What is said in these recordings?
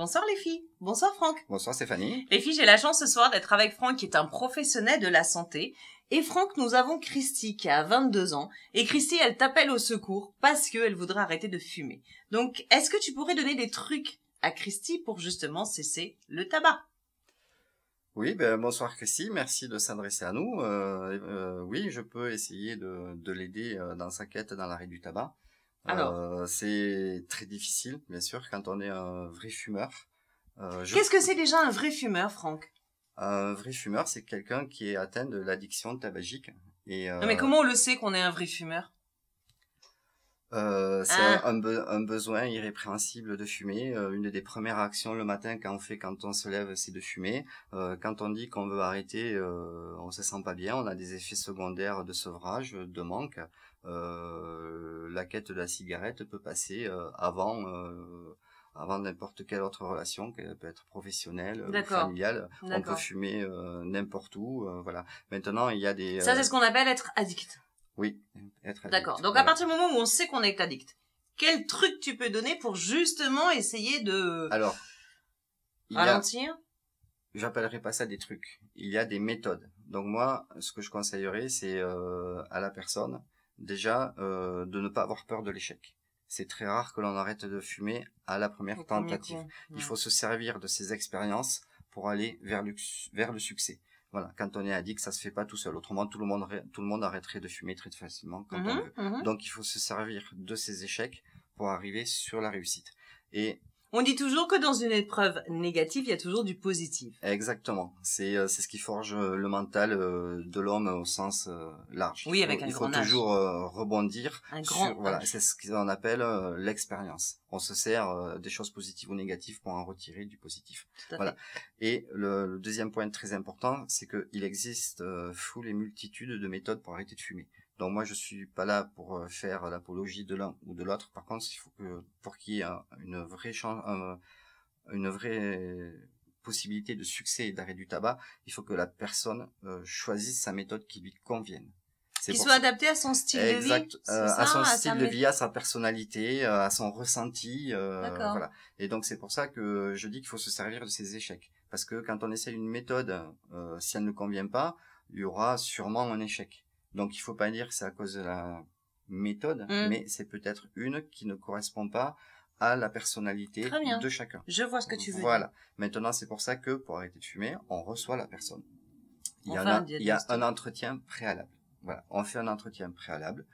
Bonsoir les filles. Bonsoir Franck. Bonsoir Stéphanie. Les filles, j'ai la chance ce soir d'être avec Franck qui est un professionnel de la santé. Et Franck, nous avons Christy qui a 22 ans. Et Christy, elle t'appelle au secours parce qu'elle voudrait arrêter de fumer. Donc, est-ce que tu pourrais donner des trucs à Christy pour justement cesser le tabac? Oui, bonsoir Christy, merci de s'adresser à nous. Oui, je peux essayer de l'aider dans sa quête dans l'arrêt du tabac. Alors, c'est très difficile, bien sûr, quand on est un vrai fumeur. Qu'est-ce que c'est déjà un vrai fumeur, Franck? Un vrai fumeur, c'est quelqu'un qui est atteint de l'addiction tabagique. Non mais comment on le sait qu'on est un vrai fumeur? C'est un besoin irrépréhensible de fumer. Une des premières actions le matin quand on se lève, c'est de fumer. Quand on dit qu'on veut arrêter, on se sent pas bien. On a des effets secondaires de sevrage, de manque. La quête de la cigarette peut passer avant n'importe quelle autre relation, qu'elle peut être professionnelle ou familiale. On peut fumer n'importe où. Voilà. Maintenant, il y a des... Ça, c'est ce qu'on appelle être addict. Oui, être addict. D'accord. Donc, à partir du moment où on sait qu'on est addict, quel truc tu peux donner pour justement essayer de ralentir? J'appellerai pas ça des trucs. Il y a des méthodes. Donc moi, ce que je conseillerais, c'est à la personne, déjà, de ne pas avoir peur de l'échec. C'est très rare que l'on arrête de fumer à la première tentative. Il faut se servir de ces expériences pour aller vers le succès. Voilà, quand on est addict, ça se fait pas tout seul. Autrement, tout le monde arrêterait de fumer très facilement quand on veut. Donc, il faut se servir de ces échecs pour arriver sur la réussite. Et on dit toujours que dans une épreuve négative, il y a toujours du positif. Exactement. C'est ce qui forge le mental de l'homme au sens large. Oui, avec un grand H. Il faut toujours rebondir. Voilà, c'est ce qu'on appelle l'expérience. On se sert des choses positives ou négatives pour en retirer du positif. Voilà. Et le deuxième point très important, c'est qu'il existe foule et multitude de méthodes pour arrêter de fumer. Donc moi, je suis pas là pour faire l'apologie de l'un ou de l'autre. Par contre, il faut que pour qu'il y ait une vraie possibilité de succès et d'arrêt du tabac, il faut que la personne choisisse sa méthode qui lui convienne. Qui soit adaptée à son style de vie. À son style de vie, à sa personnalité, à son ressenti. Voilà. Et donc c'est pour ça que je dis qu'il faut se servir de ces échecs. Parce que quand on essaie une méthode, si elle ne convient pas, il y aura sûrement un échec. Donc il faut pas dire que c'est à cause de la méthode, mais c'est peut-être une qui ne correspond pas à la personnalité de chacun. Je vois ce que tu veux dire. Voilà. Maintenant, c'est pour ça que pour arrêter de fumer, on reçoit la personne. Il y a un entretien préalable. Voilà. On fait un entretien préalable.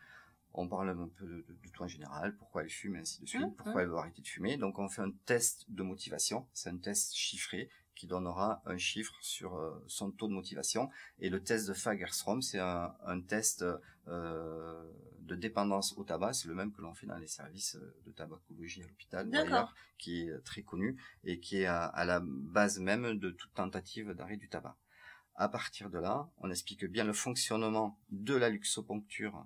On parle un peu de tout en général, pourquoi elle fume, et ainsi de suite, pourquoi elle veut arrêter de fumer. Donc, on fait un test de motivation. C'est un test chiffré qui donnera un chiffre sur son taux de motivation. Et le test de Fagerström, c'est un test de dépendance au tabac. C'est le même que l'on fait dans les services de tabacologie à l'hôpital ou ailleurs, qui est très connu et qui est à la base même de toute tentative d'arrêt du tabac. À partir de là, on explique bien le fonctionnement de la luxoponcture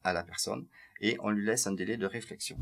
à la personne et on lui laisse un délai de réflexion.